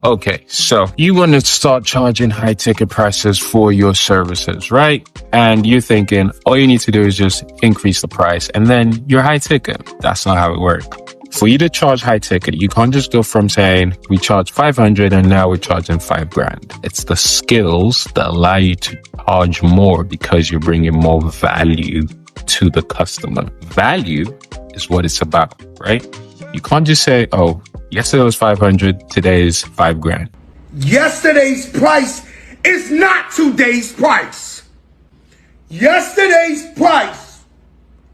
Okay, so you want to start charging high ticket prices for your services, right? And you're thinking all you need to do is just increase the price and then you're high ticket. That's not how it works. For you to charge high ticket, you can't just go from saying we charge 500 and now we're charging $5,000. It's the skills that allow you to charge more because you're bringing more value to the customer. Value is what it's about, right? You can't just say, oh, yesterday was 500, today is $5,000. Yesterday's price is not today's price. Yesterday's price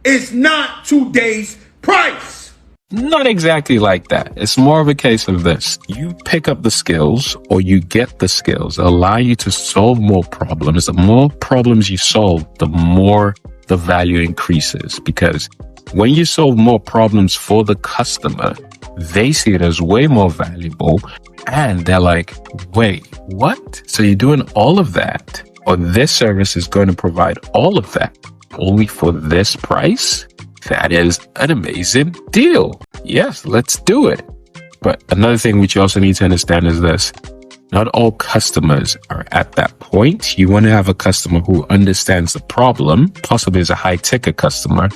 is not today's price. Not exactly like that. It's more of a case of this. You pick up the skills or you get the skills that allow you to solve more problems. The more problems you solve, the more the value increases, because when you solve more problems for the customer, they see it as way more valuable and they're like, wait, what? So you're doing all of that, or this service is going to provide all of that only for this price? That is an amazing deal. Yes, let's do it. But another thing which you also need to understand is this. Not all customers are at that point. You want to have a customer who understands the problem, possibly is a high ticket customer,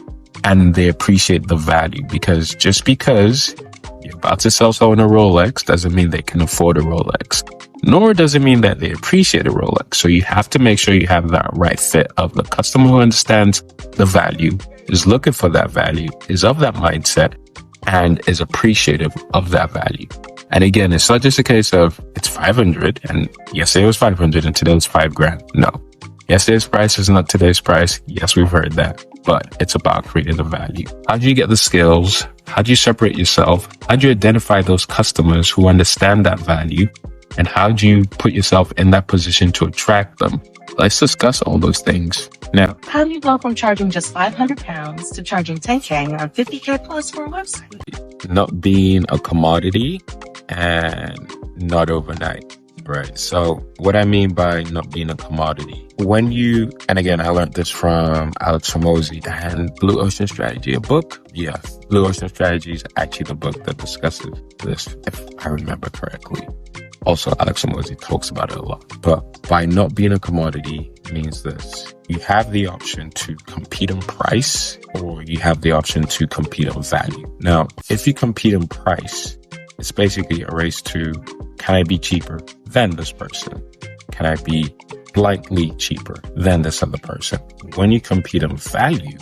and they appreciate the value, because just because you're about to sell someone a Rolex doesn't mean they can afford a Rolex, nor does it mean that they appreciate a Rolex. So you have to make sure you have that right fit of the customer who understands the value, is looking for that value, is of that mindset, and is appreciative of that value. And again, it's not just a case of it's 500 and yesterday was 500 and today was $5,000. No, yesterday's price is not today's price. Yes, we've heard that, but it's about creating the value. How do you get the skills? How do you separate yourself? How do you identify those customers who understand that value? And how do you put yourself in that position to attract them? Let's discuss all those things now. How do you go from charging just £500 to charging $10K or $50K plus for a website? Not being a commodity and not overnight, right? So what I mean by not being a commodity, when you, and again, I learned this from Alex Hormozi and Blue Ocean Strategy, a book. Yeah, Blue Ocean Strategy is actually the book that discusses this, if I remember correctly. Also, Alex Hormozi talks about it a lot. But by not being a commodity means this. You have the option to compete in price, or you have the option to compete on value. Now, if you compete in price, it's basically a race to, can I be cheaper than this person? Can I be slightly cheaper than this other person? When you compete on value,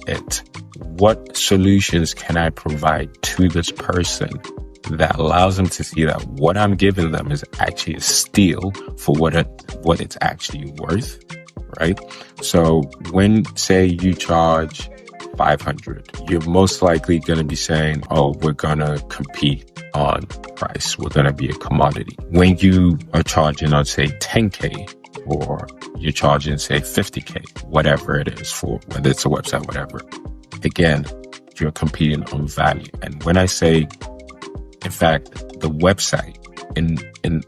it's what solutions can I provide to this person that allows them to see that what I'm giving them is actually a steal for what it's actually worth, right? So when, say, you charge 500, you're most likely going to be saying, oh, we're going to compete on price. We're going to be a commodity. When you are charging, I'd say 10K, or you're charging, say, 50K, whatever it is, for whether it's a website, whatever. Again, you're competing on value. And when I say, in fact, the website, in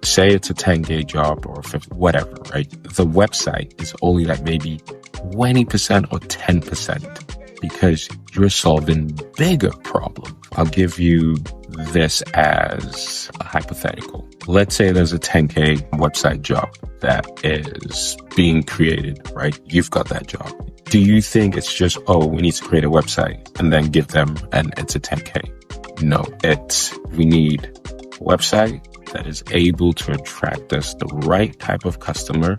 say it's a 10K job or 50, whatever, right? The website is only like maybe 20% or 10% because you're solving bigger problems. I'll give you this as a hypothetical. Let's say there's a 10K website job that is being created, right? You've got that job. Do you think it's just, oh, we need to create a website and then give them, and it's a 10K? No, we need a website that is able to attract us the right type of customer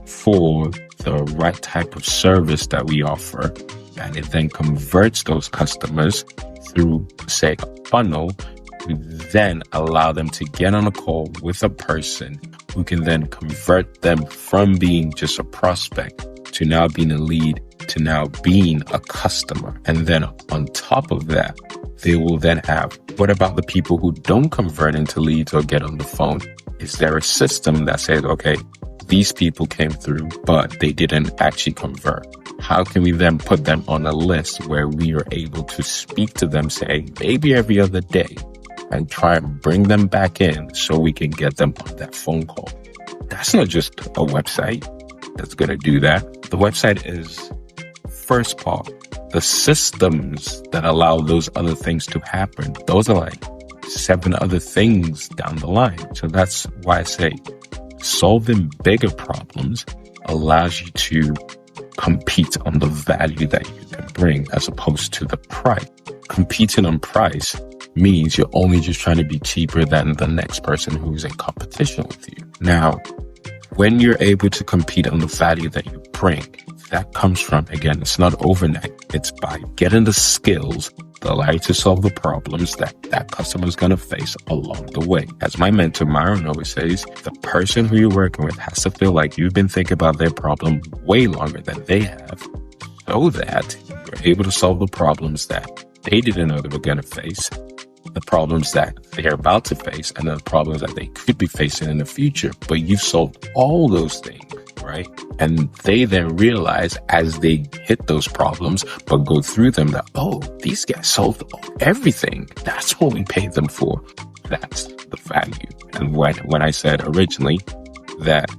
for the right type of service that we offer. And it then converts those customers through, say, a funnel to then allow them to get on a call with a person who can then convert them from being just a prospect to now being a lead to now being a customer. And then on top of that, they will then have, what about the people who don't convert into leads or get on the phone? Is there a system that says, okay, these people came through, but they didn't actually convert? How can we then put them on a list where we are able to speak to them, say, maybe every other day, and try and bring them back in so we can get them on that phone call? That's not just a website that's going to do that. The website is first part. The systems that allow those other things to happen, those are like 7 other things down the line. So that's why I say solving bigger problems allows you to compete on the value that you can bring as opposed to the price. Competing on price means you're only just trying to be cheaper than the next person who's in competition with you. Now, when you're able to compete on the value that you bring, that comes from, again, it's not overnight. It's by getting the skills that allow you to solve the problems that customer is going to face along the way. As my mentor, Myron, always says, the person who you're working with has to feel like you've been thinking about their problem way longer than they have, so that you're able to solve the problems that they didn't know they were going to face, the problems that they're about to face, and the problems that they could be facing in the future. But you've solved all those things, right? And they then realize as they hit those problems, but go through them, that, oh, these guys solved everything. That's what we paid them for. That's the value. And when I said originally that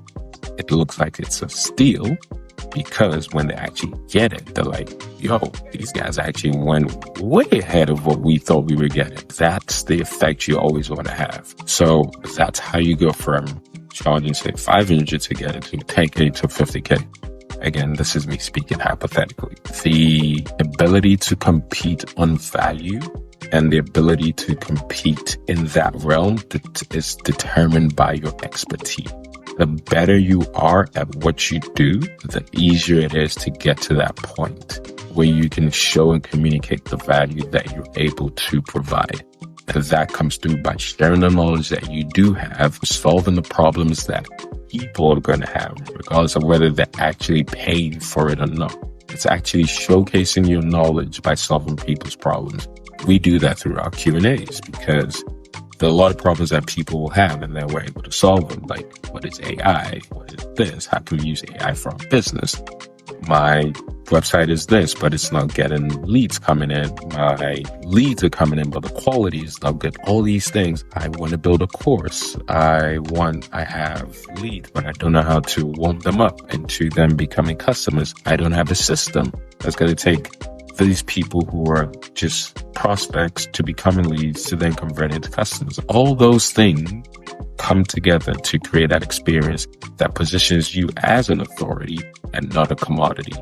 it looks like it's a steal, because when they actually get it, they're like, yo, these guys actually went way ahead of what we thought we were getting. That's the effect you always want to have. So that's how you go from charging, say, $500 to get it to $10K to $50K. Again, this is me speaking hypothetically. The ability to compete on value and the ability to compete in that realm is determined by your expertise. The better you are at what you do, the easier it is to get to that point where you can show and communicate the value that you're able to provide. And that comes through by sharing the knowledge that you do have, solving the problems that people are going to have, regardless of whether they're actually paid for it or not. It's actually showcasing your knowledge by solving people's problems. We do that through our Q&As because there are a lot of problems that people will have, and then we're able to solve them. Like, what is AI? What is this? How can we use AI for our business? My website is this, but it's not getting leads coming in. My leads are coming in, but the quality is not good. All these things. I want to build a course. I have leads, but I don't know how to warm them up into them becoming customers. I don't have a system that's going to take these people who are just prospects to becoming leads to then convert into customers. All those things come together to create that experience that positions you as an authority and not a commodity.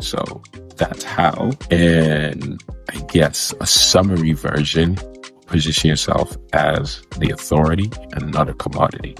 So that's how, in, I guess, a summary version, position yourself as the authority and not a commodity.